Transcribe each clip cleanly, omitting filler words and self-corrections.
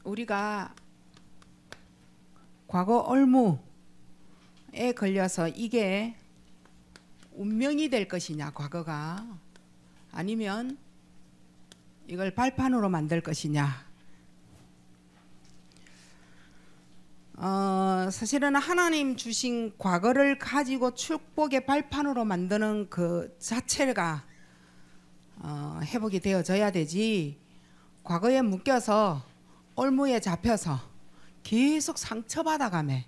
우리가 과거 올무에 걸려서 이게 운명이 될 것이냐, 과거가, 아니면 이걸 발판으로 만들 것이냐. 사실은 하나님 주신 과거를 가지고 축복의 발판으로 만드는 그 자체가 회복이 되어져야 되지, 과거에 묶여서 올무에 잡혀서 계속 상처받아가며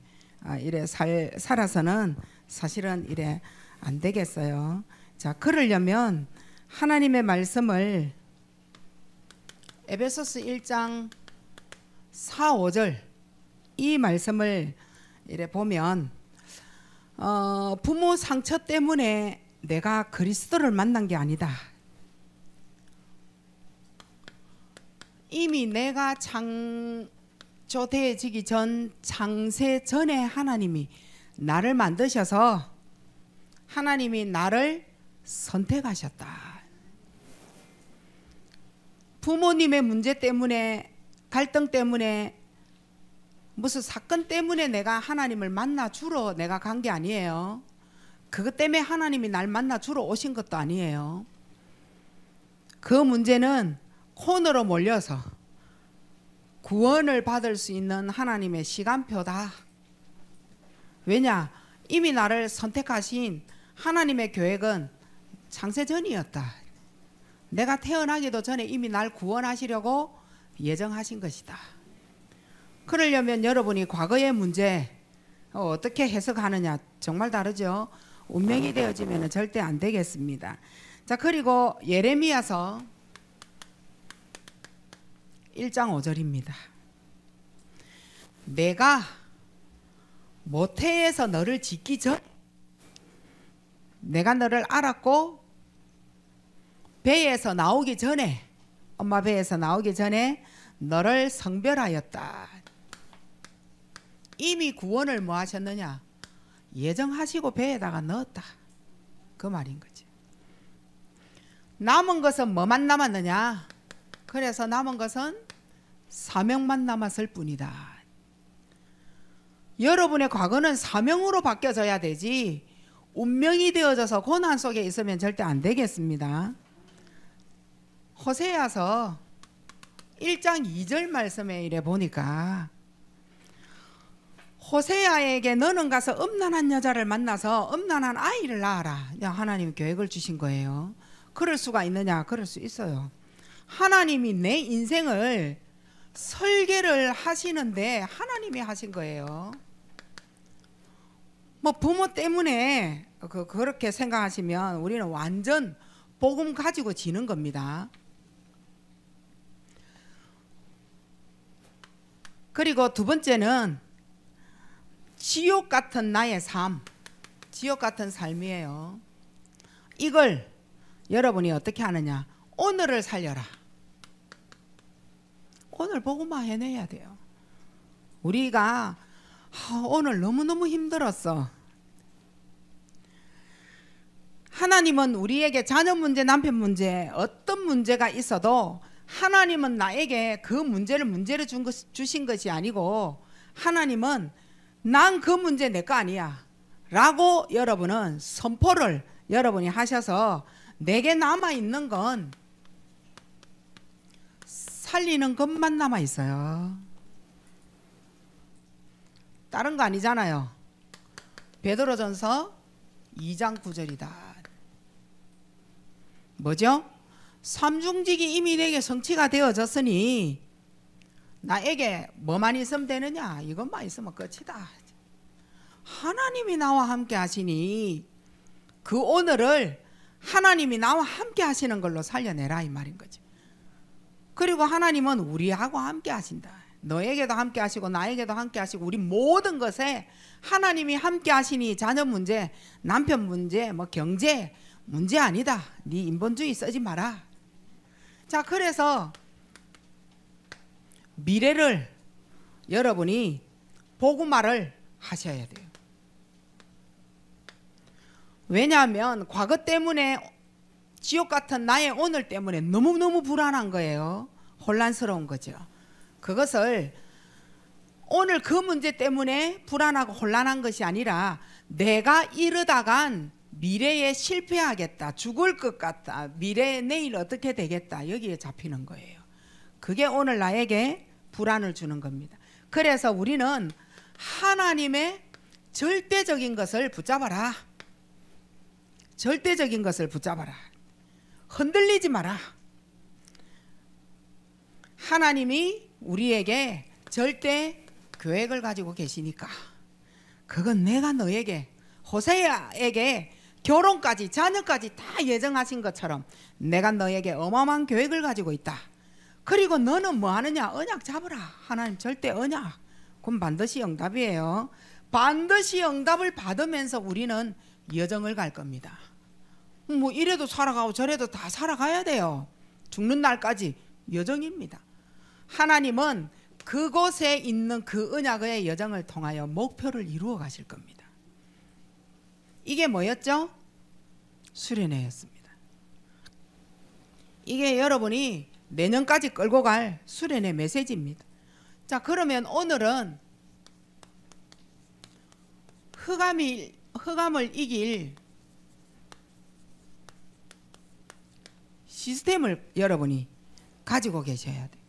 이래 살아서는 사실은 이래 안 되겠어요. 자, 그러려면 하나님의 말씀을 에베소서 1장 4, 5절 이 말씀을 이래 보면 부모 상처 때문에 내가 그리스도를 만난 게 아니다. 이미 내가 창조되어지기 전 창세 전에 하나님이 나를 만드셔서 하나님이 나를 선택하셨다. 부모님의 문제 때문에, 갈등 때문에, 무슨 사건 때문에 내가 하나님을 만나 주러 내가 간 게 아니에요. 그것 때문에 하나님이 날 만나 주러 오신 것도 아니에요. 그 문제는 코너로 몰려서 구원을 받을 수 있는 하나님의 시간표다. 왜냐? 이미 나를 선택하신 하나님의 계획은 창세전이었다. 내가 태어나기도 전에 이미 날 구원하시려고 예정하신 것이다. 그러려면 여러분이 과거의 문제 어떻게 해석하느냐 정말 다르죠. 운명이 되어지면 절대 안 되겠습니다. 자, 그리고 예레미야서 1장 5절입니다. 내가 모태에서 너를 짓기 전 내가 너를 알았고 배에서 나오기 전에, 엄마 배에서 나오기 전에 너를 성별하였다. 이미 구원을 뭐 하셨느냐? 예정하시고 배에다가 넣었다. 그 말인 거지. 남은 것은 뭐만 남았느냐? 그래서 남은 것은 사명만 남았을 뿐이다. 여러분의 과거는 사명으로 바뀌어져야 되지 운명이 되어져서 고난 속에 있으면 절대 안 되겠습니다. 호세아서 1장 2절 말씀에 이래 보니까 호세아에게 너는 가서 음란한 여자를 만나서 음란한 아이를 낳아라. 하나님 계획을 주신 거예요. 그럴 수가 있느냐? 그럴 수 있어요. 하나님이 내 인생을 설계를 하시는데 하나님이 하신 거예요. 뭐 부모 때문에 그렇게 생각하시면 우리는 완전 복음 가지고 지는 겁니다. 그리고 두 번째는 지옥 같은 나의 삶, 지옥 같은 삶이에요. 이걸 여러분이 어떻게 하느냐? 오늘을 살려라. 오늘 복음화 해내야 돼요. 우리가 오늘 너무너무 힘들었어. 하나님은 우리에게 자녀 문제, 남편 문제, 어떤 문제가 있어도 하나님은 나에게 그 문제를 주신 것이 아니고 하나님은 난 그 문제 내 거 아니야 라고 여러분은 선포를 여러분이 하셔서 내게 남아있는 건 살리는 것만 남아있어요. 다른 거 아니잖아요. 베드로전서 2장 9절이다. 뭐죠? 삼중직이 이미 내게 성취가 되어졌으니 나에게 뭐만 있으면 되느냐? 이것만 있으면 끝이다. 하나님이 나와 함께 하시니 그 오늘을 하나님이 나와 함께 하시는 걸로 살려내라 이 말인 거지. 그리고 하나님은 우리하고 함께 하신다. 너에게도 함께 하시고 나에게도 함께 하시고 우리 모든 것에 하나님이 함께 하시니 자녀 문제, 남편 문제, 뭐 경제 문제 아니다. 네 인본주의 쓰지 마라. 자, 그래서 미래를 여러분이 복음화를 하셔야 돼요. 왜냐하면 과거 때문에 지옥 같은 나의 오늘 때문에 너무너무 불안한 거예요. 혼란스러운 거죠. 그것을 오늘 그 문제 때문에 불안하고 혼란한 것이 아니라 내가 이러다간 미래에 실패하겠다, 죽을 것 같다, 미래 내일 어떻게 되겠다, 여기에 잡히는 거예요. 그게 오늘 나에게 불안을 주는 겁니다. 그래서 우리는 하나님의 절대적인 것을 붙잡아라. 절대적인 것을 붙잡아라. 흔들리지 마라. 하나님이 우리에게 절대 계획을 가지고 계시니까 그건 내가 너에게, 호세아에게 결혼까지 자녀까지 다 예정하신 것처럼 내가 너에게 어마어마한 계획을 가지고 있다. 그리고 너는 뭐 하느냐? 언약 잡으라. 하나님 절대 언약. 그럼 반드시 응답이에요. 반드시 응답을 받으면서 우리는 여정을 갈 겁니다. 뭐 이래도 살아가고 저래도 다 살아가야 돼요. 죽는 날까지 여정입니다. 하나님은 그곳에 있는 그 언약의 여정을 통하여 목표를 이루어 가실 겁니다. 이게 뭐였죠? 수련회였습니다. 이게 여러분이 내년까지 끌고 갈 수련회 메시지입니다. 자, 그러면 오늘은 흑암을 이길 시스템을 여러분이 가지고 계셔야 돼요.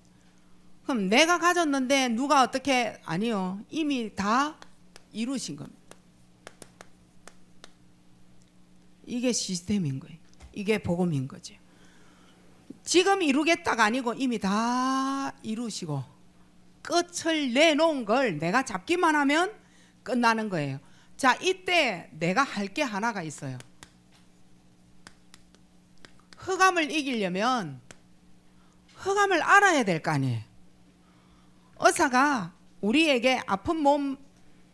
그럼 내가 가졌는데 누가 어떻게, 아니요, 이미 다 이루신 겁니다. 이게 시스템인 거예요. 이게 복음인 거죠. 지금 이루겠다가 아니고 이미 다 이루시고 끝을 내놓은 걸 내가 잡기만 하면 끝나는 거예요. 자, 이때 내가 할 게 하나가 있어요. 흑암을 이기려면 흑암을 알아야 될 거 아니에요. 의사가 우리에게 아픈 몸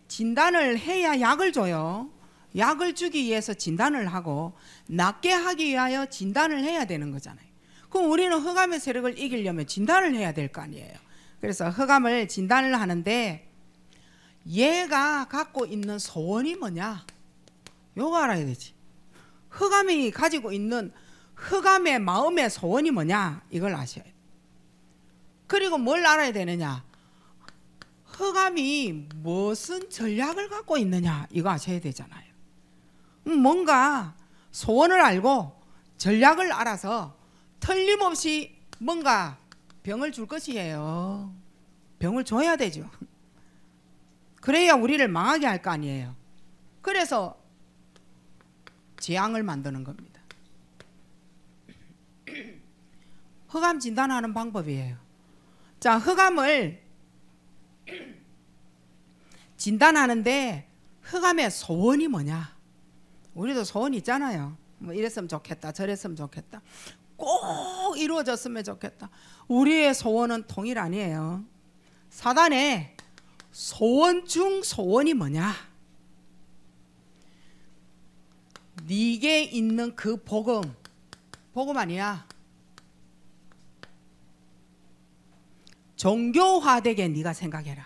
진단을 해야 약을 줘요. 약을 주기 위해서 진단을 하고 낫게 하기 위하여 진단을 해야 되는 거잖아요. 그럼 우리는 흑암의 세력을 이기려면 진단을 해야 될 거 아니에요. 그래서 흑암을 진단을 하는데 얘가 갖고 있는 소원이 뭐냐? 요거 알아야 되지. 흑암이 가지고 있는 흑암의 마음의 소원이 뭐냐? 이걸 아셔야 돼요. 그리고 뭘 알아야 되느냐? 흑암이 무슨 전략을 갖고 있느냐? 이거 아셔야 되잖아요. 뭔가 소원을 알고 전략을 알아서 틀림없이 뭔가 병을 줄 것이에요. 병을 줘야 되죠. 그래야 우리를 망하게 할 거 아니에요. 그래서 재앙을 만드는 겁니다. 흑암 진단하는 방법이에요. 자, 흑암을 진단하는데 흑암의 소원이 뭐냐? 우리도 소원 있잖아요. 뭐 이랬으면 좋겠다, 저랬으면 좋겠다, 꼭 이루어졌으면 좋겠다. 우리의 소원은 통일 아니에요. 사단의 소원 중 소원이 뭐냐? 네게 있는 그 복음 아니야. 종교화되게 네가 생각해라.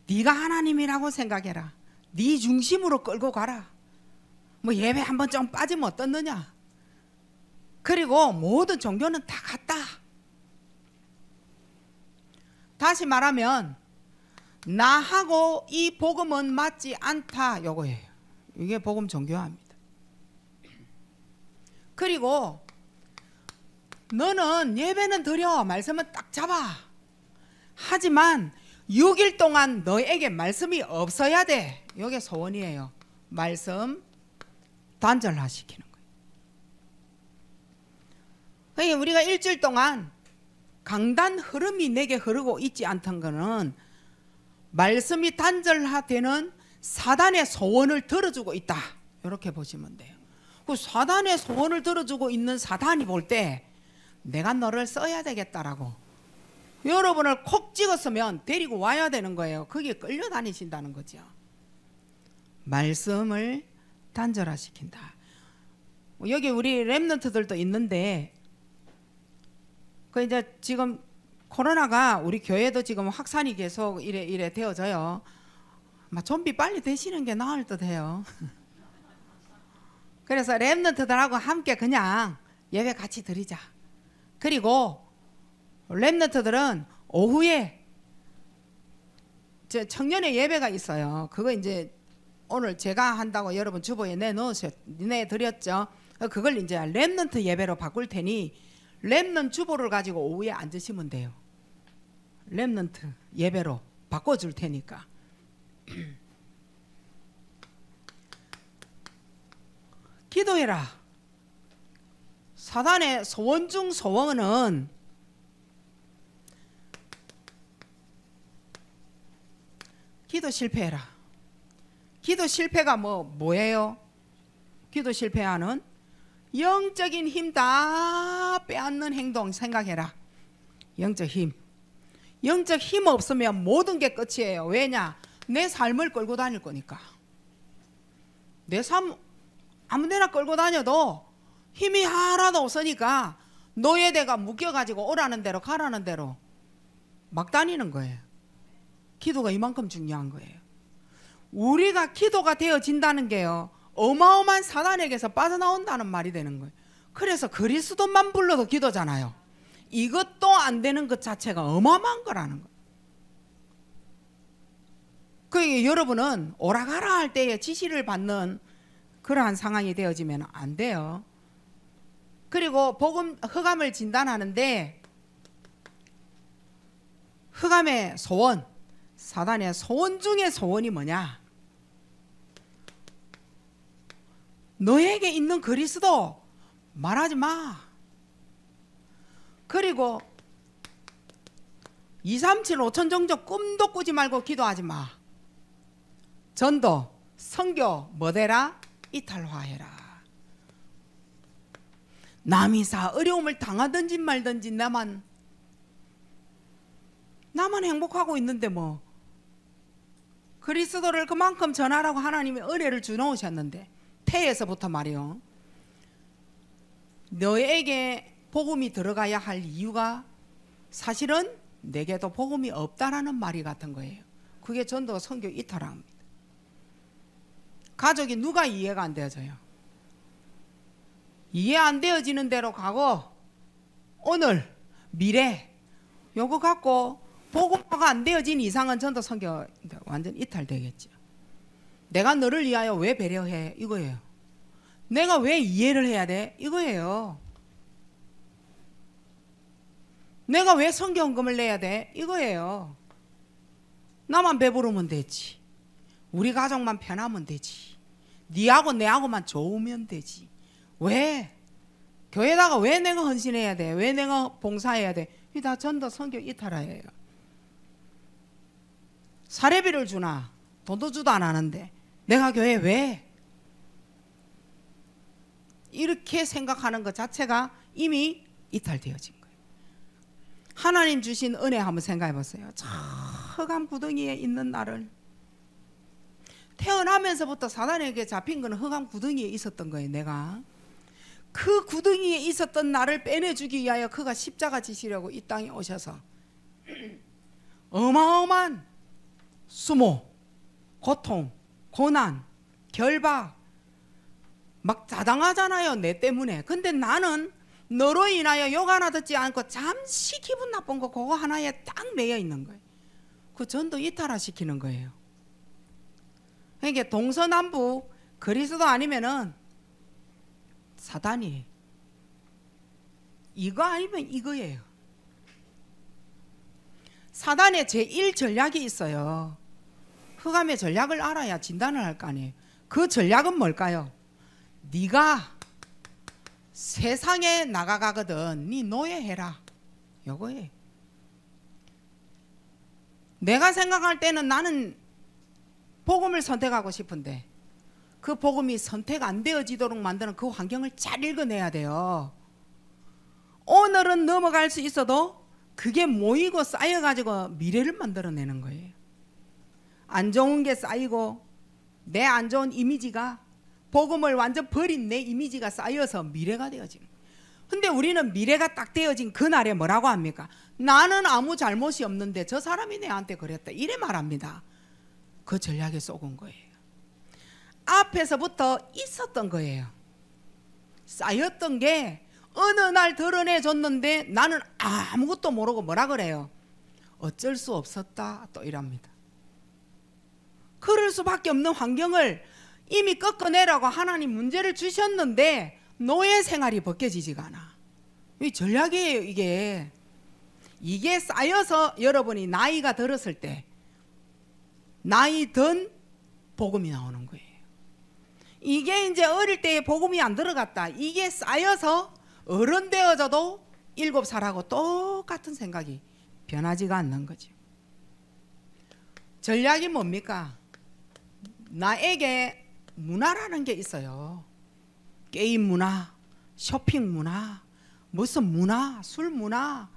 네가 하나님이라고 생각해라. 네 중심으로 끌고 가라. 뭐 예배 한번 좀 빠지면 어떻느냐? 그리고 모든 종교는 다 같다. 다시 말하면 나하고 이 복음은 맞지 않다, 요거예요. 이게 복음 종교화입니다. 그리고 너는 예배는 드려, 말씀은 딱 잡아. 하지만 6일 동안 너에게 말씀이 없어야 돼. 이게 소원이에요. 말씀 단절화시키는 거예요. 그러니까 우리가 일주일 동안 강단 흐름이 내게 흐르고 있지 않던 거는 말씀이 단절화되는 사단의 소원을 들어주고 있다. 이렇게 보시면 돼요. 그 사단의 소원을 들어주고 있는 사단이 볼 때 내가 너를 써야 되겠다라고 여러분을 콕 찍었으면 데리고 와야 되는 거예요. 거기에 끌려다니신다는 거죠. 말씀을 단절화시킨다. 여기 우리 렘넌트들도 있는데 그 이제 지금 코로나가 우리 교회도 지금 확산이 계속 이래 되어져요. 막 좀비 빨리 되시는 게 나을 듯해요. 그래서 렘넌트들하고 함께 그냥 예배 같이 드리자. 그리고 렘넌트들은 오후에 저 청년의 예배가 있어요. 그거 이제 오늘 제가 한다고 여러분 주보에 내드렸죠. 그걸 이제 렘넌트 예배로 바꿀 테니 렘넌트 주보를 가지고 오후에 앉으시면 돼요. 렘넌트 예배로 바꿔줄 테니까. 기도해라. 사단의 소원 중 소원은 기도 실패해라. 기도 실패가 뭐예요? 기도 실패하는 영적인 힘 다 빼앗는 행동 생각해라. 영적 힘. 영적 힘 없으면 모든 게 끝이에요. 왜냐? 내 삶을 끌고 다닐 거니까. 내 삶 아무데나 끌고 다녀도 힘이 하나도 없으니까 노예대가 묶여가지고 오라는 대로 가라는 대로 막 다니는 거예요. 기도가 이만큼 중요한 거예요. 우리가 기도가 되어진다는 게요, 어마어마한 사단에게서 빠져나온다는 말이 되는 거예요. 그래서 그리스도만 불러도 기도잖아요. 이것도 안 되는 것 자체가 어마어마한 거라는 거예요. 그러니까 여러분은 오라가라 할 때에 지시를 받는 그러한 상황이 되어지면 안 돼요. 그리고 복음 흑암을 진단하는데 흑암의 소원, 사단의 소원 중에 소원이 뭐냐? 너에게 있는 그리스도 말하지 마. 그리고 237 5천 정적 꿈도 꾸지 말고 기도하지 마. 전도, 선교 뭐되라? 이탈화해라. 남이 사 어려움을 당하든지 말든지 나만 행복하고 있는데 뭐. 그리스도를 그만큼 전하라고 하나님이 은혜를 주놓으셨는데 태에서부터 말이요, 너에게 복음이 들어가야 할 이유가 사실은 내게도 복음이 없다라는 말이 같은 거예요. 그게 전도 선교 이탈합니다. 가족이 누가 이해가 안 되어져요? 이해 안 되어지는 대로 가고 오늘 미래 요거 갖고 복음화가 안 되어진 이상은 전도 선교 완전 이탈되겠죠. 내가 너를 위하여 왜 배려해? 이거예요. 내가 왜 이해를 해야 돼? 이거예요. 내가 왜 선교헌금을 내야 돼? 이거예요. 나만 배부르면 되지. 우리 가족만 편하면 되지. 니하고 내하고만 좋으면 되지. 왜? 교회다가 왜 내가 헌신해야 돼? 왜 내가 봉사해야 돼? 이 다 전도 선교 이탈화예요. 사례비를 주나 돈도 주도 안 하는데 내가 교회 왜? 이렇게 생각하는 것 자체가 이미 이탈되어진 거예요. 하나님 주신 은혜 한번 생각해 보세요. 저 흑암 구덩이에 있는 나를, 태어나면서부터 사단에게 잡힌 건 흑암 구덩이에 있었던 거예요. 내가 그 구덩이에 있었던 나를 빼내주기 위하여 그가 십자가 지시려고 이 땅에 오셔서 어마어마한 수모, 고통, 고난, 결박 막 자당하잖아요. 내 때문에. 근데 나는 너로 인하여 욕 하나 듣지 않고 잠시 기분 나쁜 거 그거 하나에 딱 매여 있는 거예요. 그 전도 이탈화 시키는 거예요. 그러니까 동서남북 그리스도 아니면은 사단이, 이거 아니면 이거예요. 사단의 제1 전략이 있어요. 흑암의 전략을 알아야 진단을 할 거 아니에요. 그 전략은 뭘까요? 네가 세상에 나가가거든 네 노예해라. 요거예요. 내가 생각할 때는 나는 복음을 선택하고 싶은데 그 복음이 선택 안 되어지도록 만드는 그 환경을 잘 읽어내야 돼요. 오늘은 넘어갈 수 있어도 그게 모이고 쌓여가지고 미래를 만들어내는 거예요. 안 좋은 게 쌓이고 내 안 좋은 이미지가, 복음을 완전 버린 내 이미지가 쌓여서 미래가 되어지는 거예요. 근데 우리는 미래가 딱 되어진 그날에 뭐라고 합니까? 나는 아무 잘못이 없는데 저 사람이 내한테 그랬다 이래 말합니다. 그 전략에 속은 거예요. 앞에서부터 있었던 거예요. 쌓였던 게 어느 날 드러내줬는데 나는 아무것도 모르고 뭐라 그래요? 어쩔 수 없었다 또 이랍니다. 그럴 수밖에 없는 환경을 이미 꺾어내라고 하나님 문제를 주셨는데 노예 생활이 벗겨지지가 않아. 이 전략이에요. 이게 쌓여서 여러분이 나이가 들었을 때 나이 든 복음이 나오는 거예요. 이게 이제 어릴 때에 복음이 안 들어갔다. 이게 쌓여서 어른 되어져도 7살하고 똑같은 생각이 변하지가 않는 거죠. 전략이 뭡니까? 나에게 문화라는 게 있어요. 게임 문화, 쇼핑 문화, 무슨 문화, 술 문화,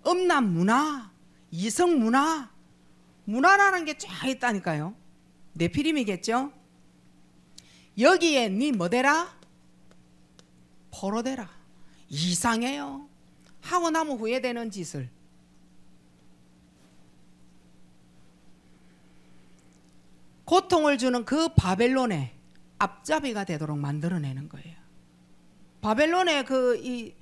음란 문화, 이성 문화, 문화라는 게 쫙 있다니까요. 네피림이겠죠? 여기에 네 뭐되라? 포로되라. 이상해요. 하고 나면 후회되는 짓을. 고통을 주는 그 바벨론의 앞잡이가 되도록 만들어내는 거예요. 바벨론의 이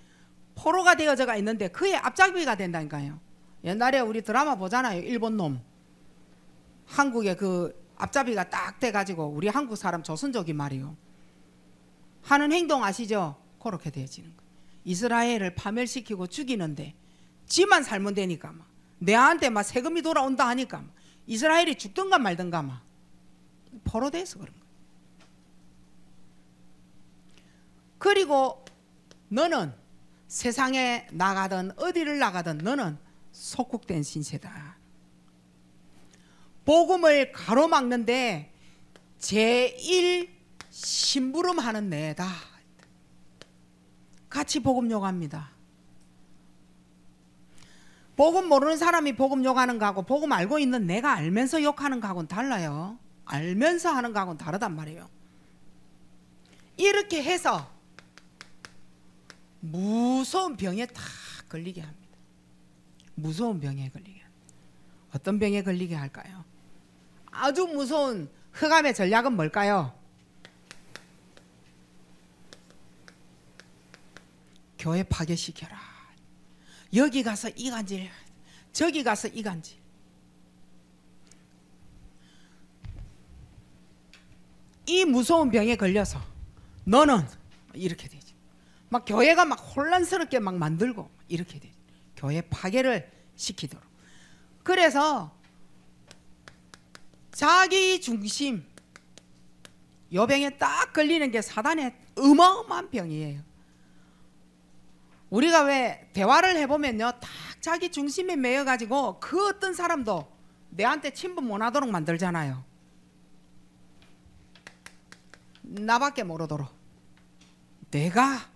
포로가 되어져가 있는데 그의 앞잡이가 된다니까요. 옛날에 우리 드라마 보잖아요. 일본 놈. 한국의 그 앞잡이가 딱 돼가지고 우리 한국 사람 조선족이 말이요. 하는 행동 아시죠? 그렇게 되어지는 거예요. 이스라엘을 파멸시키고 죽이는데 지만 살면 되니까 막 내한테 막 세금이 돌아온다 하니까 막 이스라엘이 죽든가 말든가 막 포로 돼서 그런 거예요. 그리고 너는 세상에 나가든 어디를 나가든 너는 속국된 신세다. 복음을 가로막는데 제1 심부름하는 내다. 같이 복음 욕합니다. 복음 모르는 사람이 복음 욕하는 거하고 복음 알고 있는 내가 알면서 욕하는 거하고는 달라요. 알면서 하는 거하고는 다르단 말이에요. 이렇게 해서 무서운 병에 다 걸리게 합니다. 무서운 병에 걸리게 합니다. 어떤 병에 걸리게 할까요? 아주 무서운 흑암의 전략은 뭘까요? 교회 파괴시켜라. 여기 가서 이간질, 저기 가서 이간질. 이 무서운 병에 걸려서 너는 이렇게 되지. 막 교회가 막 혼란스럽게 막 만들고 이렇게 되지. 교회 파괴를 시키도록. 그래서 자기 중심, 요 병에 딱 걸리는 게 사단의 어마어마한 병이에요. 우리가 왜 대화를 해보면요, 딱 자기 중심에 매여가지고 그 어떤 사람도 내한테 침범 못하도록 만들잖아요. 나밖에 모르도록. 내가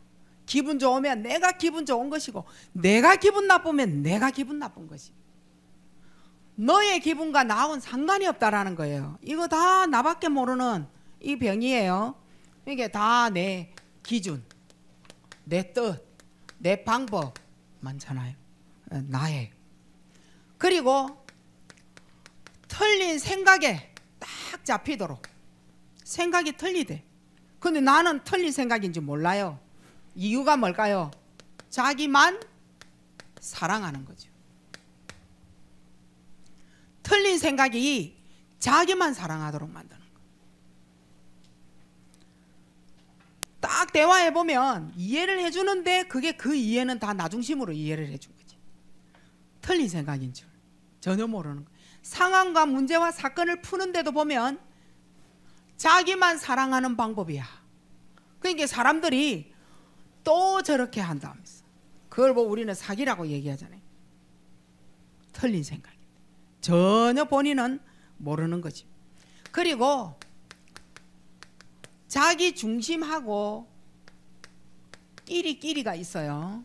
기분 좋으면 내가 기분 좋은 것이고 내가 기분 나쁘면 내가 기분 나쁜 것이. 너의 기분과 나하고는 상관이 없다라는 거예요. 이거 다 나밖에 모르는 이 병이에요. 이게 다 내 기준, 내 뜻, 내 방법 많잖아요. 나의. 그리고 틀린 생각에 딱 잡히도록. 생각이 틀리대. 근데 나는 틀린 생각인지 몰라요. 이유가 뭘까요? 자기만 사랑하는 거죠. 틀린 생각이 자기만 사랑하도록 만드는 거예요. 딱 대화해보면 이해를 해주는데 그게 그 이해는 다 나 중심으로 이해를 해준 거지. 틀린 생각인 줄 전혀 모르는 거예요. 상황과 문제와 사건을 푸는데도 보면 자기만 사랑하는 방법이야. 그러니까 사람들이 또 저렇게 한다면서 그걸 보고 우리는 사기라고 얘기하잖아요. 틀린 생각. 전혀 본인은 모르는 거지. 그리고 자기 중심하고 끼리끼리가 있어요.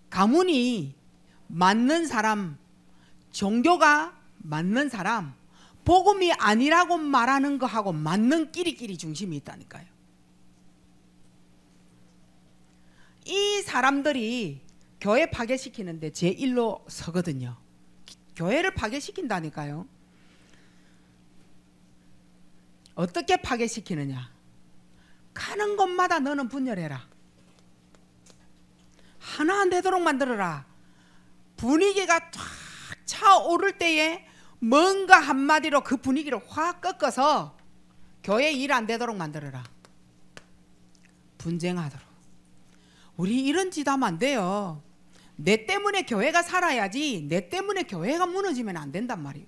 가문이 맞는 사람, 종교가 맞는 사람, 복음이 아니라고 말하는 거하고 맞는 끼리끼리 중심이 있다니까요. 이 사람들이 교회 파괴시키는데 제1로 서거든요. 교회를 파괴시킨다니까요. 어떻게 파괴시키느냐? 가는 곳마다 너는 분열해라. 하나 안 되도록 만들어라. 분위기가 쫙 차오를 때에 뭔가 한마디로 그 분위기를 확 꺾어서 교회 일 안 되도록 만들어라. 분쟁하도록. 우리 이런 짓 하면 안 돼요. 내 때문에 교회가 살아야지 내 때문에 교회가 무너지면 안 된단 말이에요.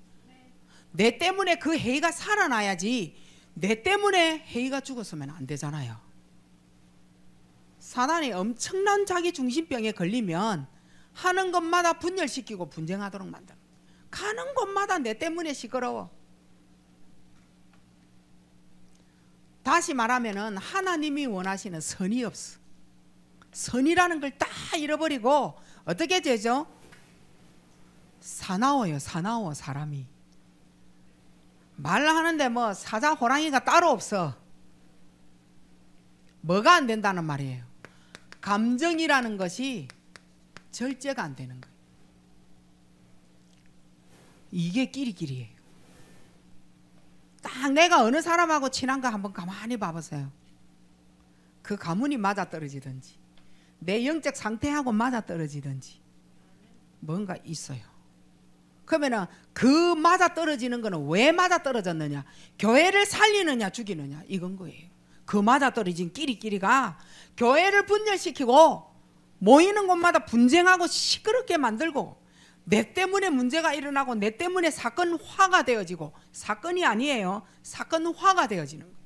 내 때문에 그 회의가 살아나야지 내 때문에 회의가 죽었으면 안 되잖아요. 사단이 엄청난 자기 중심병에 걸리면 하는 것마다 분열시키고 분쟁하도록 만들어. 가는 곳마다 내 때문에 시끄러워. 다시 말하면은 하나님이 원하시는 선이 없어. 선이라는 걸 다 잃어버리고 어떻게 되죠? 사나워요. 사나워 사람이. 말하는데 뭐 사자 호랑이가 따로 없어. 뭐가 안 된다는 말이에요? 감정이라는 것이 절제가 안 되는 거예요. 이게 끼리끼리예요. 딱 내가 어느 사람하고 친한가 한번 가만히 봐보세요. 그 가문이 맞아떨어지든지 내 영적 상태하고 맞아떨어지든지 뭔가 있어요. 그러면 그 맞아떨어지는 거는 왜 맞아떨어졌느냐? 교회를 살리느냐 죽이느냐 이건 거예요. 그 맞아떨어진 끼리끼리가 교회를 분열시키고 모이는 곳마다 분쟁하고 시끄럽게 만들고 내 때문에 문제가 일어나고 내 때문에 사건화가 되어지고, 사건이 아니에요. 사건화가 되어지는 거예요.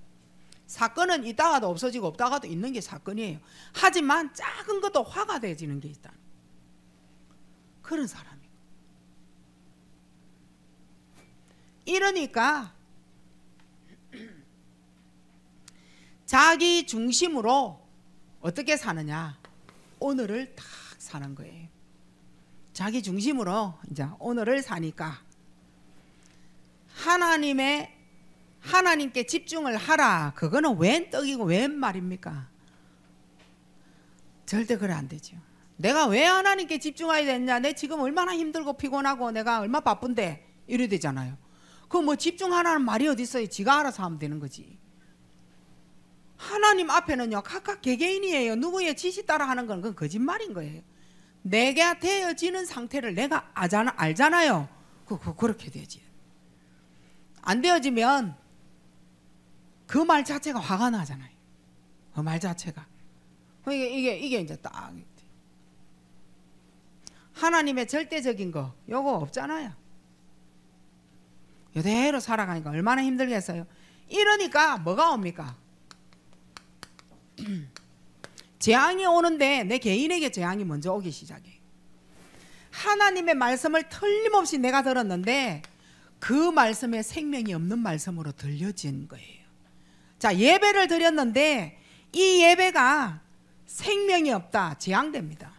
사건은 있다가도 없어지고 없다가도 있는 게 사건이에요. 하지만 작은 것도 화가 되어지는 게 있다. 그런 사람이에요. 이러니까 자기 중심으로 어떻게 사느냐? 오늘을 딱 사는 거예요. 자기 중심으로 이제 오늘을 사니까 하나님께 집중을 하라. 그거는 웬 떡이고 웬 말입니까? 절대 그래 안 되죠. 내가 왜 하나님께 집중해야 되냐? 내 지금 얼마나 힘들고 피곤하고 내가 얼마나 바쁜데 이래 되잖아요. 그 뭐 집중하라는 말이 어디 있어요? 지가 알아서 하면 되는 거지. 하나님 앞에는요 각각 개개인이에요. 누구의 지시 따라 하는 건 그건 거짓말인 거예요. 내가 되어지는 상태를 내가 알잖아요. 그렇게 되지. 안 되어지면 그 말 자체가 화가 나잖아요. 그 말 자체가. 이게 이제 딱 하나님의 절대적인 거 요거 없잖아요. 이대로 살아가니까 얼마나 힘들겠어요. 이러니까 뭐가 옵니까? 재앙이 오는데 내 개인에게 재앙이 먼저 오기 시작해요. 하나님의 말씀을 틀림없이 내가 들었는데 그 말씀에 생명이 없는 말씀으로 들려진 거예요. 자, 예배를 드렸는데 이 예배가 생명이 없다, 재앙됩니다.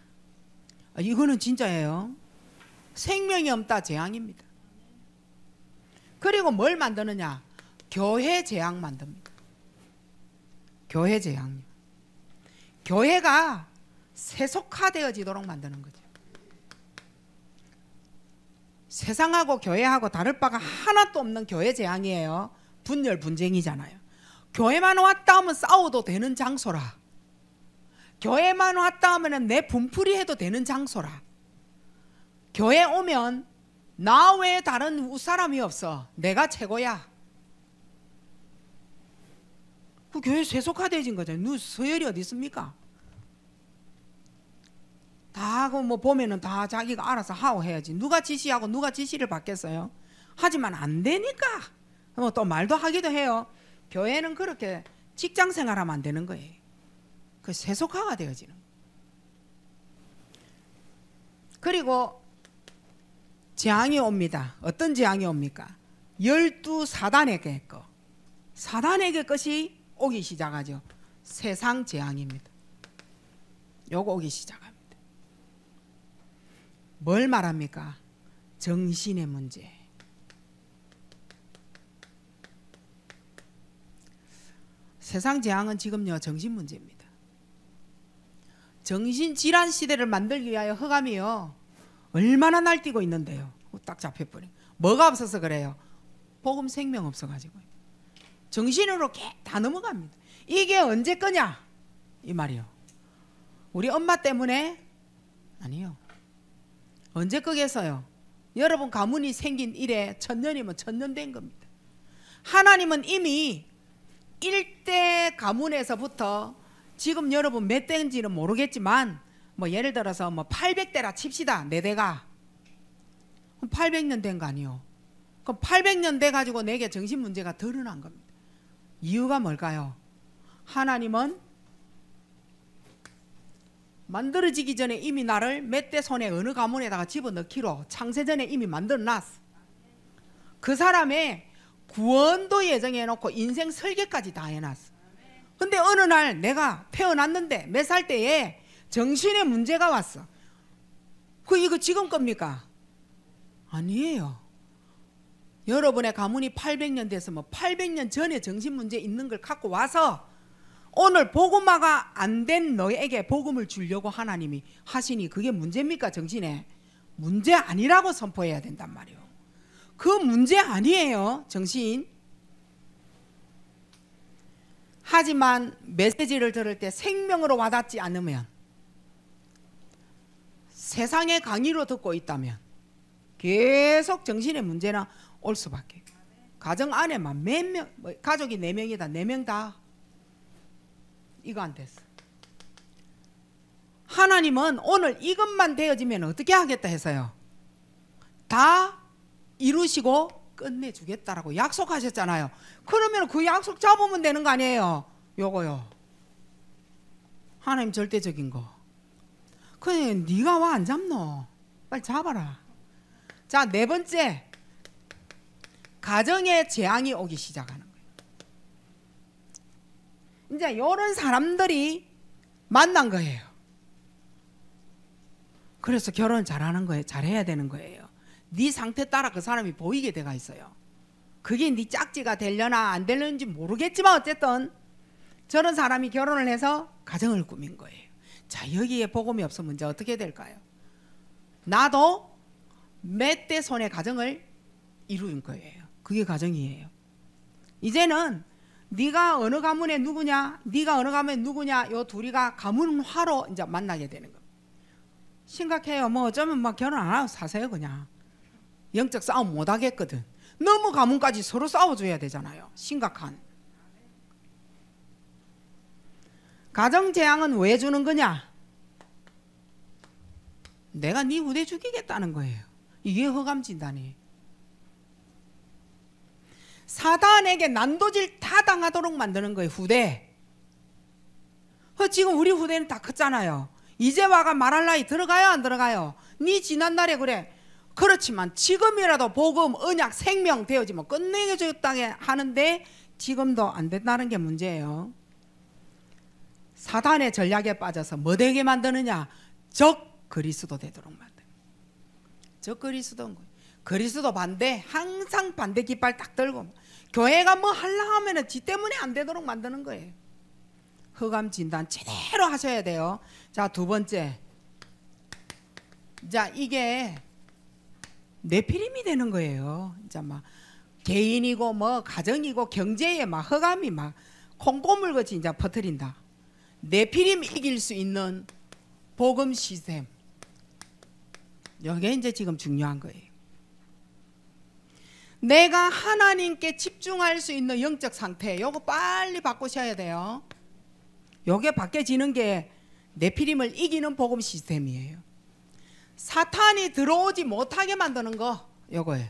이거는 진짜예요. 생명이 없다, 재앙입니다. 그리고 뭘 만드느냐? 교회 재앙 만듭니다. 교회 재앙. 교회가 세속화되어지도록 만드는 거죠. 세상하고 교회하고 다를 바가 하나도 없는 교회 재앙이에요. 분열 분쟁이잖아요. 교회만 왔다 하면 싸워도 되는 장소라. 교회만 왔다 하면 내 분풀이 해도 되는 장소라. 교회 오면 나 외에 다른 사람이 없어. 내가 최고야. 그 교회 세속화되어진 거잖아요. 누 서열이 어디 있습니까? 다 그 뭐 보면은 다 자기가 알아서 하고 해야지. 누가 지시하고 누가 지시를 받겠어요? 하지만 안 되니까 뭐 또 말도 하기도 해요. 교회는 그렇게 직장 생활하면 안 되는 거예요. 그 세속화가 되어지는. 그리고 재앙이 옵니다. 어떤 재앙이 옵니까? 12사단에게 거. 사단에게 것이 오기 시작하죠. 세상 재앙입니다. 요거 오기 시작합니다. 뭘 말합니까? 정신의 문제. 세상 재앙은 지금요 정신 문제입니다. 정신질환 시대를 만들기 위하여 흑암이요 얼마나 날뛰고 있는데요. 딱 잡혀버려. 뭐가 없어서 그래요? 복음 생명 없어가지고 정신으로 다 넘어갑니다. 이게 언제 거냐? 이 말이요. 우리 엄마 때문에? 아니요. 언제 끄겠어요? 여러분 가문이 생긴 이래 1000년이면 1000년 된 겁니다. 하나님은 이미 1대 가문에서부터 지금 여러분 몇 대인지는 모르겠지만 뭐 예를 들어서 뭐 800대라 칩시다. 4대가 800년 된 거 아니요? 그럼 800년 돼 가지고 내게 정신 문제가 드러난 겁니다. 이유가 뭘까요? 하나님은 만들어지기 전에 이미 나를 몇 대 손에 어느 가문에다가 집어넣기로 창세전에 이미 만들어놨어. 그 사람의 구원도 예정해놓고 인생 설계까지 다 해놨어. 근데 어느 날 내가 태어났는데 몇 살 때에 정신에 문제가 왔어. 이거 지금 겁니까? 아니에요. 여러분의 가문이 800년 됐으면 800년 전에 정신 문제 있는 걸 갖고 와서 오늘 복음화가 안 된 너에게 복음을 주려고 하나님이 하시니 그게 문제입니까? 정신에 문제 아니라고 선포해야 된단 말이에요. 그 문제 아니에요, 정신. 하지만 메시지를 들을 때 생명으로 와닿지 않으면, 세상의 강의로 듣고 있다면 계속 정신의 문제는 올 수밖에. 가정 안에만 몇 명, 가족이 4명이다 4명 다 이거 안 됐어. 하나님은 오늘 이것만 되어지면 어떻게 하겠다 해서요, 다 이루시고 끝내주겠다라고 약속하셨잖아요. 그러면 그 약속 잡으면 되는 거 아니에요? 요거요, 하나님 절대적인 거. 그냥 네가 와 안 잡노? 빨리 잡아라. 자, 4번째, 가정에 재앙이 오기 시작하는 거예요. 이제 이런 사람들이 만난 거예요. 그래서 결혼 잘하는 거예요. 잘해야 되는 거예요. 네 상태 따라 그 사람이 보이게 돼가 있어요. 그게 네 짝지가 되려나 안 되는지 모르겠지만 어쨌든 저런 사람이 결혼을 해서 가정을 꾸민 거예요. 자, 여기에 복음이 없으면 이제 어떻게 될까요? 나도 몇 대 손의 가정을 이룬 거예요. 그게 가정이에요. 이제는 네가 어느 가문에 누구냐, 네가 어느 가문에 누구냐, 요 둘이가 가문화로 이제 만나게 되는 겁니다. 심각해요. 뭐 어쩌면 막 결혼 안 하고 사세요. 그냥 영적 싸움 못 하겠거든. 너무 가문까지 서로 싸워줘야 되잖아요. 심각한. 가정 재앙은 왜 주는 거냐? 내가 네 후대 죽이겠다는 거예요. 이게 허감진단이에요. 사단에게 난도질 다 당하도록 만드는 거예요. 후대. 지금 우리 후대는 다 컸잖아요. 이제 와가 말할 나이 들어가요 안 들어가요? 네 지난날에 그래. 그렇지만 지금이라도 복음, 언약, 생명 되어지면 끝내줬다 하는데 지금도 안 된다는 게 문제예요. 사단의 전략에 빠져서 뭐 되게 만드느냐? 적 그리스도 되도록 만드는. 적 그리스도인 거예요. 그리스도 반대, 항상 반대 깃발 딱 들고 교회가 뭐 하려 하면은 지 때문에 안 되도록 만드는 거예요. 흑암 진단 제대로 하셔야 돼요. 자, 2번째. 자, 이게 뇌피림이 되는 거예요. 이제 막 개인이고 뭐 가정이고 경제에 막 흑암이 막 콩고물같이 이제 퍼뜨린다. 뇌피림 이길 수 있는 복음 시스템. 이게 이제 지금 중요한 거예요. 내가 하나님께 집중할 수 있는 영적 상태, 요거 빨리 바꾸셔야 돼요. 요게 바뀌어지는 게 뇌피림을 이기는 복음 시스템이에요. 사탄이 들어오지 못하게 만드는 거 요거예요.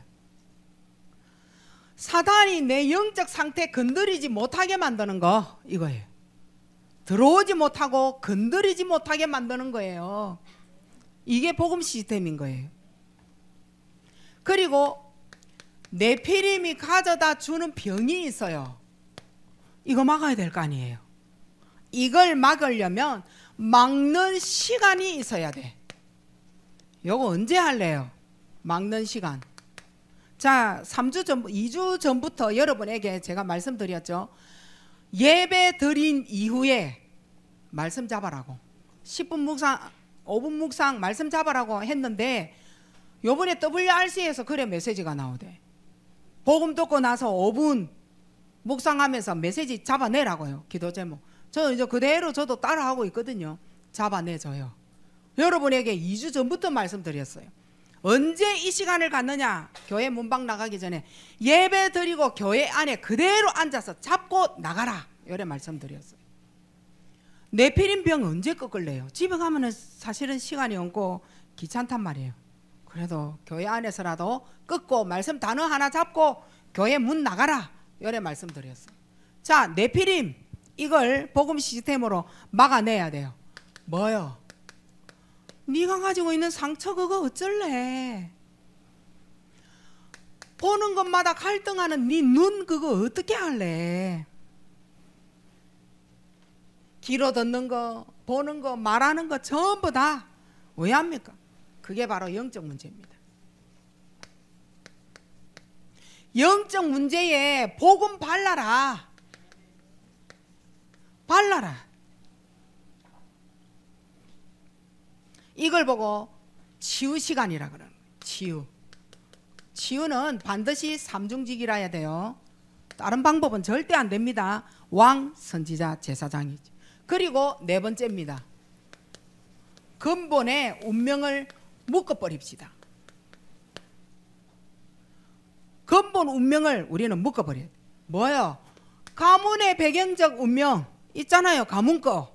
사탄이 내 영적 상태 건드리지 못하게 만드는 거 이거예요. 들어오지 못하고 건드리지 못하게 만드는 거예요. 이게 복음 시스템인 거예요. 그리고 뇌피림이 가져다 주는 병이 있어요. 이거 막아야 될 거 아니에요. 이걸 막으려면 막는 시간이 있어야 돼. 요거 언제 할래요? 막는 시간. 자, 2주 전부터 여러분에게 제가 말씀드렸죠. 예배 드린 이후에 말씀 잡아라고 10분 묵상 5분 묵상 말씀 잡아라고 했는데 요번에 WRC에서 그래 메시지가 나오대. 복음 듣고 나서 5분 묵상하면서 메시지 잡아내라고요. 기도 제목. 저 이제 그대로 저도 따라하고 있거든요. 잡아내줘요. 여러분에게 2주 전부터 말씀드렸어요. 언제 이 시간을 갖느냐? 교회 문방 나가기 전에 예배 드리고 교회 안에 그대로 앉아서 잡고 나가라. 이래 말씀드렸어요. 네피림 병 언제 꺾을래요? 집에 가면은 사실은 시간이 없고 귀찮단 말이에요. 그래도 교회 안에서라도 꺾고 말씀 단어 하나 잡고 교회 문 나가라. 이래 말씀드렸어요. 자, 네피림 이걸 복음 시스템으로 막아내야 돼요. 뭐요? 네가 가지고 있는 상처 그거 어쩔래? 보는 것마다 갈등하는 네 눈 그거 어떻게 할래? 귀로 듣는 거, 보는 거, 말하는 거 전부 다 왜 합니까? 그게 바로 영적 문제입니다. 영적 문제에 복음 발라라. 발라라. 이걸 보고 치유 시간이라 그러는 거예요. 치유. 치유는 반드시 삼중직이라야 돼요. 다른 방법은 절대 안 됩니다. 왕, 선지자, 제사장이죠. 그리고 네 번째입니다. 근본의 운명을 묶어버립시다. 근본 운명을 우리는 묶어버려야 돼. 뭐요? 가문의 배경적 운명 있잖아요. 가문 거.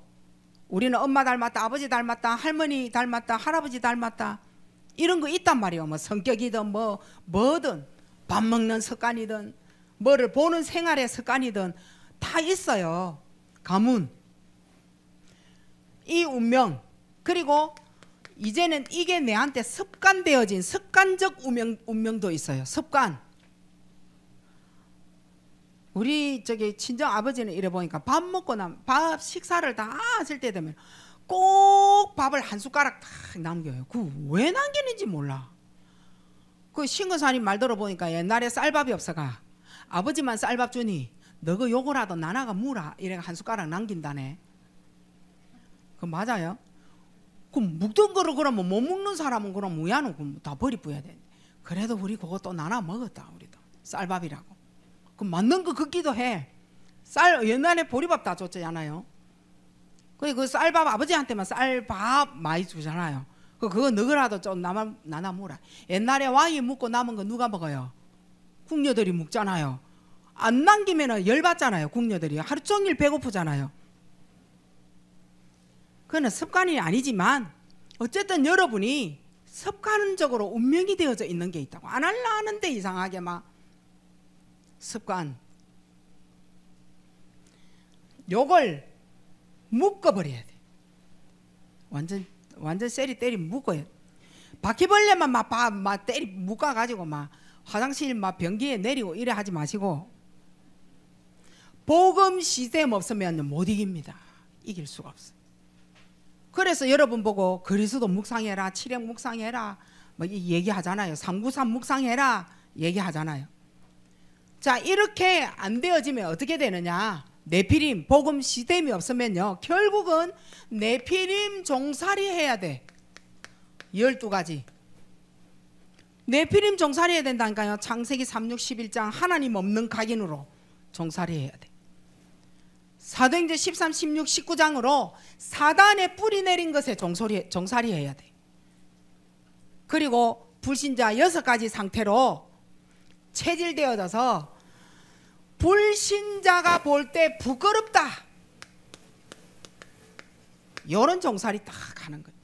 우리는 엄마 닮았다, 아버지 닮았다, 할머니 닮았다, 할아버지 닮았다. 이런 거 있단 말이에요. 뭐 성격이든 뭐든 밥 먹는 습관이든 뭐를 보는 생활의 습관이든 다 있어요. 가문. 이 운명. 그리고 이제는 이게 내한테 습관되어진 습관적 운명도 있어요. 습관. 우리 저기 친정 아버지는 이래 보니까 밥 먹고 나면 밥 식사를 다 하실 때 되면 꼭 밥을 한 숟가락 딱 남겨요. 그 왜 남기는지 몰라. 그 신거사님 말 들어보니까 옛날에 쌀밥이 없어가 아버지만 쌀밥 주니 너그 요거라도 나나가 무라 이래가 한 숟가락 남긴다네. 그 맞아요? 그럼 묵던 거를 그러면 못 먹는 사람은 그럼 뭐야노? 그럼 다 버리뿌야 돼. 그래도 우리 그것도 나나 먹었다. 우리도 쌀밥이라고. 그 맞는 거 긋기도 해. 쌀 옛날에 보리밥 다 줬잖아요. 그 쌀밥 아버지한테만 쌀밥 많이 주잖아요. 그거 너그라도 좀 나나 먹어라. 옛날에 왕이 묵고 남은 거 누가 먹어요? 궁녀들이 먹잖아요. 안 남기면 열받잖아요. 궁녀들이 하루 종일 배고프잖아요. 그건 습관이 아니지만 어쨌든 여러분이 습관적으로 운명이 되어져 있는 게 있다고. 안 할라 하는데 이상하게 막 습관. 요걸 묶어버려야 돼. 완전 세리 때리 묶어야 돼. 바퀴벌레만 막 때리 묶어가지고 막 화장실 막 변기에 내리고 이래 하지 마시고 복음 시스템 없으면 못 이깁니다. 이길 수가 없어요. 그래서 여러분 보고 그리스도 묵상해라, 칠형 묵상해라 뭐 얘기하잖아요. 393 묵상해라 얘기하잖아요. 자, 이렇게 안 되어지면 어떻게 되느냐? 네피림 복음 시스템이 없으면요 결국은 네피림 종살이 해야 돼. 12가지 네피림 종살이 해야 된다니까요. 창세기 3, 6, 11장 하나님 없는 각인으로 종살이 해야 돼. 사도행전 13, 16, 19장으로 사단의 뿌리 내린 것에 종살이 해야 돼. 그리고 불신자 6가지 상태로 체질되어져서 불신자가 볼 때 부끄럽다. 이런 종살이 딱 하는 거예요.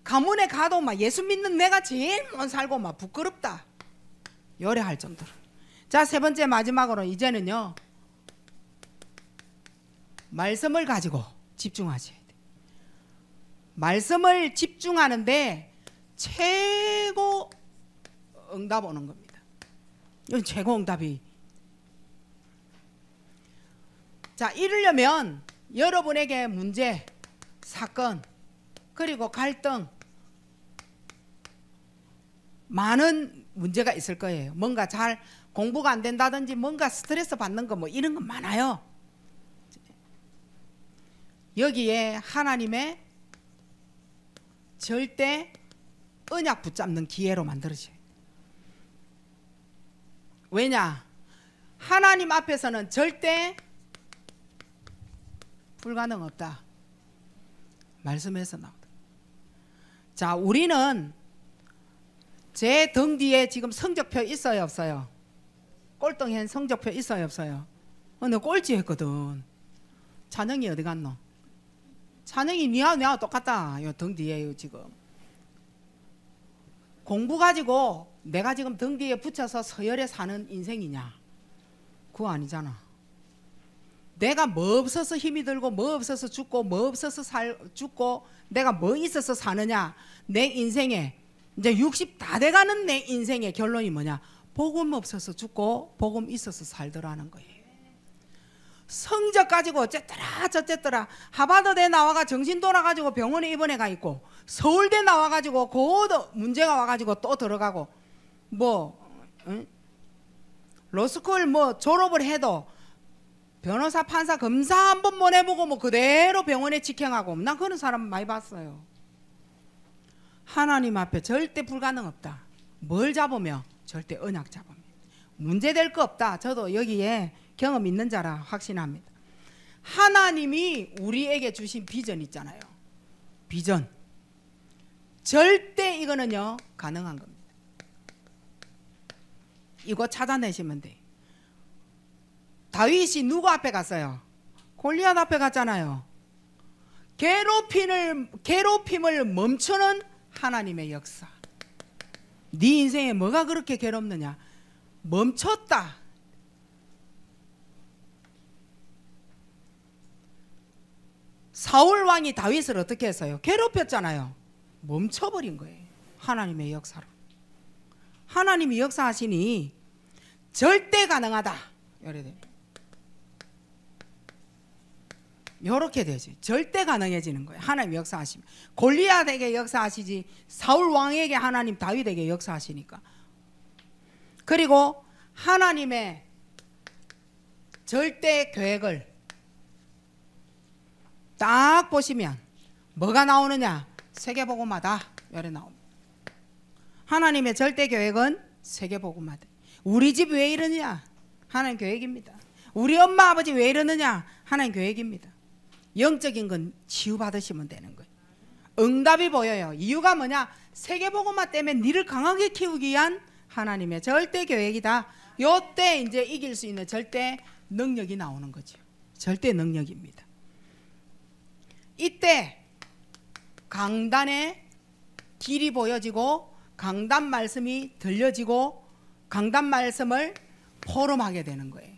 가문에 가도 막 예수 믿는 내가 제일 못 살고 막 부끄럽다. 요래할 정도로. 자, 세 번째 마지막으로 이제는요. 말씀을 가지고 집중하셔야 돼요. 말씀을 집중하는데 최고 응답 오는 겁니다. 이건 최고 응답이. 자, 이러려면 여러분에게 문제, 사건, 그리고 갈등 많은 문제가 있을 거예요. 뭔가 잘 공부가 안 된다든지 뭔가 스트레스 받는 거 뭐 이런 거 많아요. 여기에 하나님의 절대 언약 붙잡는 기회로 만들어져요. 왜냐? 하나님 앞에서는 절대 불가능 없다. 말씀에서 나오다. 자, 우리는 제 등 뒤에 지금 성적표 있어요 없어요? 꼴등한 성적표 있어요 없어요? 너 꼴찌 했거든. 찬영이 어디 갔노? 찬영이 니하고 똑같다. 요 등 뒤에 지금 공부 가지고 내가 지금 등 뒤에 붙여서 서열에 사는 인생이냐? 그거 아니잖아. 내가 뭐 없어서 힘이 들고 뭐 없어서 죽고 뭐 없어서 죽고 내가 뭐 있어서 사느냐? 내 인생에 이제 60 다 돼가는 내 인생의 결론이 뭐냐? 복음 없어서 죽고 복음 있어서 살더라는 거예요. 성적 가지고 어쨌더라 저쨌더라 하버드대 나와가 정신 돌아가지고 병원에 입원해가 있고 서울대 나와가지고 그것도 문제가 와가지고 또 들어가고 뭐 로스쿨 뭐 졸업을 해도 변호사 판사 검사 한번 못 해보고 뭐 그대로 병원에 직행하고 난 그런 사람 많이 봤어요. 하나님 앞에 절대 불가능 없다. 뭘 잡으며? 절대 언약 잡으며. 문제될 거 없다. 저도 여기에 경험 있는 자라 확신합니다. 하나님이 우리에게 주신 비전 있잖아요. 비전. 절대 이거는요 가능한 겁니다. 이거 찾아내시면 돼요. 다윗이 누구 앞에 갔어요? 골리앗 앞에 갔잖아요. 괴롭힘을 멈추는 하나님의 역사. 네 인생에 뭐가 그렇게 괴롭느냐? 멈췄다. 사울 왕이 다윗을 어떻게 했어요? 괴롭혔잖아요. 멈춰버린 거예요. 하나님의 역사로. 하나님이 역사하시니 절대 가능하다. 이렇게 되지. 절대 가능해지는 거예요. 하나님 역사하시면. 골리앗에게 역사하시지 사울 왕에게 하나님 다윗에게 역사하시니까. 그리고 하나님의 절대 계획을 딱 보시면 뭐가 나오느냐? 세계복음화다. 이래 나옵니다. 하나님의 절대 계획은 세계복음화다. 우리 집 왜 이러느냐? 하나님 계획입니다. 우리 엄마 아버지 왜 이러느냐? 하나님 계획입니다. 영적인 건 치유받으시면 되는 거예요. 응답이 보여요. 이유가 뭐냐? 세계복음화 때문에 니를 강하게 키우기 위한 하나님의 절대 계획이다. 요때 이제 이길 수 있는 절대 능력이 나오는 거죠. 절대 능력입니다. 이때 강단의 길이 보여지고 강단 말씀이 들려지고 강단 말씀을 포럼하게 되는 거예요.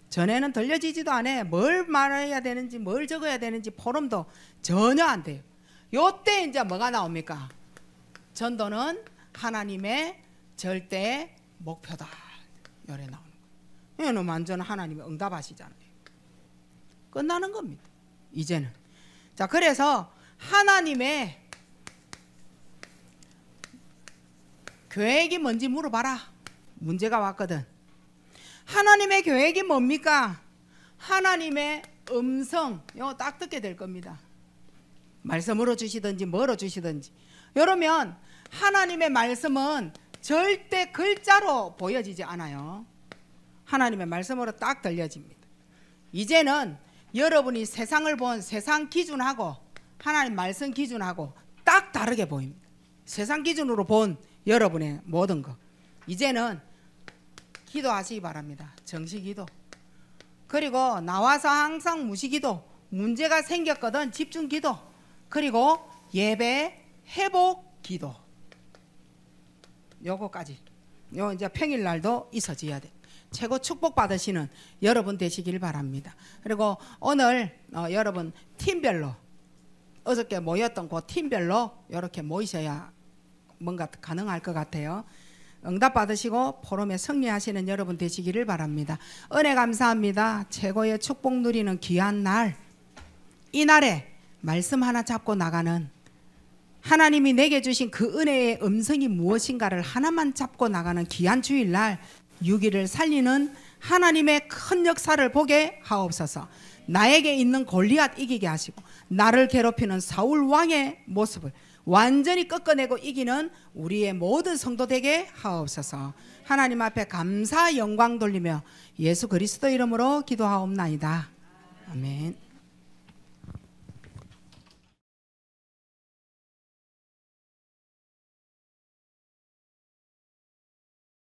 전에는 들려지지도 않아요. 뭘 말해야 되는지 뭘 적어야 되는지 포럼도 전혀 안 돼요. 요때 이제 뭐가 나옵니까? 전도는 하나님의 절대 목표다. 요래 나오는 거예요. 이거는 완전 하나님이 응답하시잖아요. 끝나는 겁니다. 이제는. 자, 그래서 하나님의 계획이 뭔지 물어봐라. 문제가 왔거든. 하나님의 계획이 뭡니까? 하나님의 음성. 이거 딱 듣게 될 겁니다. 말씀으로 주시든지 뭐로 주시든지. 그러면 하나님의 말씀은 절대 글자로 보여지지 않아요. 하나님의 말씀으로 딱 들려집니다. 이제는 여러분이 세상을 본 세상 기준하고 하나님 말씀 기준하고 딱 다르게 보입니다. 세상 기준으로 본 여러분의 모든 것. 이제는 기도하시기 바랍니다. 정시기도. 그리고 나와서 항상 무시기도. 문제가 생겼거든 집중기도. 그리고 예배 회복 기도. 요거까지. 요 이제 평일날도 있어져야 돼. 최고 축복 받으시는 여러분 되시길 바랍니다. 그리고 오늘 여러분 팀별로 어저께 모였던 그 팀별로 이렇게 모이셔야 뭔가 가능할 것 같아요. 응답 받으시고 포럼에 승리하시는 여러분 되시기를 바랍니다. 은혜 감사합니다. 최고의 축복 누리는 귀한 날. 이 날에 말씀 하나 잡고 나가는 하나님이 내게 주신 그 은혜의 음성이 무엇인가를 하나만 잡고 나가는 귀한 주일날 6일을 살리는 하나님의 큰 역사를 보게 하옵소서. 나에게 있는 골리앗 이기게 하시고 나를 괴롭히는 사울 왕의 모습을 완전히 꺾어내고 이기는 우리의 모든 성도 되게 하옵소서. 하나님 앞에 감사 영광 돌리며 예수 그리스도 이름으로 기도하옵나이다. 아멘.